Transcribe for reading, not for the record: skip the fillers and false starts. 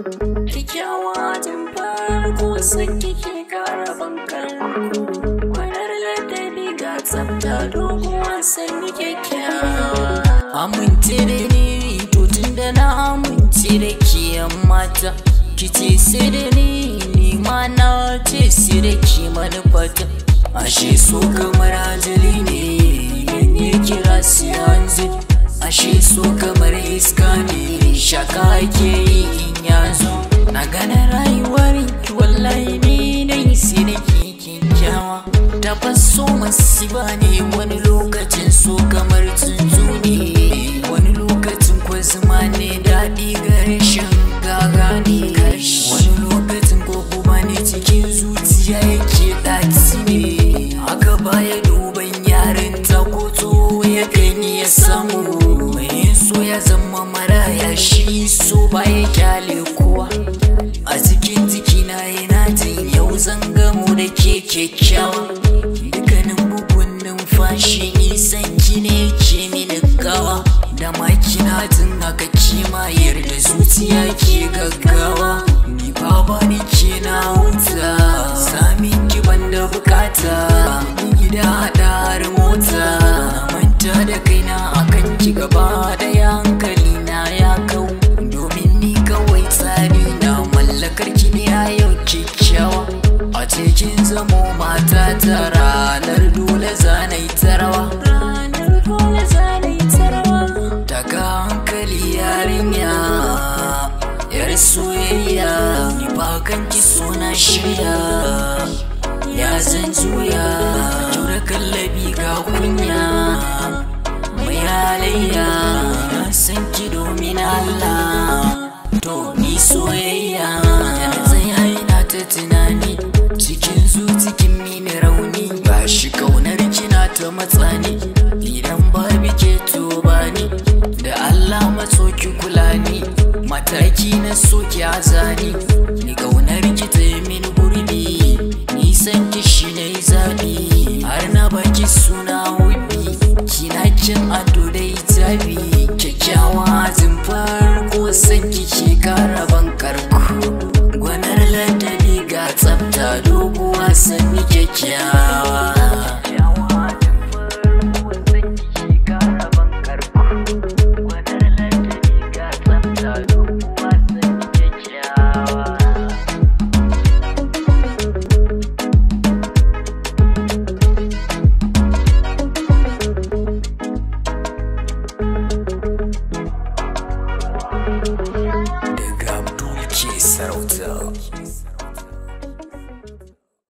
Kyakkyawa tun farko sun kike kara bankar kwanar ladabi ga tsafta doguwa sanyi kyakkyawa. Amince da ni to tun da na amince da kiyan mata, kice sai da ni ma na ce sai da ki manufata. Ashe so kamar ajali ne ya kira siyanzu, ashe so kamar iska ne shaka ake yi in yazo. Na gane rayuwar ki wallahi ni dai sai da ki kyakkyawa. Tabbas so masiba ne, wani lokacin so kamar tsuntsu ne, wani lokacin kwa zuma ne daɗi ga shan gaga ne, wani lokacin ko kuma ne cikin zuciya yake ɗaci ne. Haka baya duban yaren ta ko tsoho ya gani ya samu, mai so ya zama maraya shi so baya kyale kowa. A cikin jikina yana jin yau zan gamu da ke kyakkyawa. Dukkanin bugun numfashi nisan ki ne ke mini gawa, da makina jin haka kima yarda zuciya ke gaggawa. Ni baba ni ke na huta, samin ki banda bukata, gida hada har mota. Na manta da kaina akan ki gaba daya, hankali na ya kau domin ni kawai tsari na mallakar ki ne a yau kyakkyawa. A cikin zamo mata ta ranar dole zanai tarawa, ranar dole zanai tarawa. Daga hankali yarinya yar soyayya, ni ba kanki suna shirya ya zan juya. Jure kallabi ga kunya mai halayya, na san ki domin Allah to ni soyayya. Yana zai haina ta tunani cikin zucikin mini rauni, gashi kaunar kina ta matsani idan babu ke to bani. Da Allah matso ki kula ni, mataki na so ki azani, ni kaunar ki ta yi mini gurbi, nisan ki shi ne zabi. Har na baki suna hubi, kina kin ado da hijabi. Kyakkyawa tun farko san ki ke kara bankarku, gwanar ladabi ga tsafta doguwa sanni kyakkyawa. Daga Abdul ke sarauta.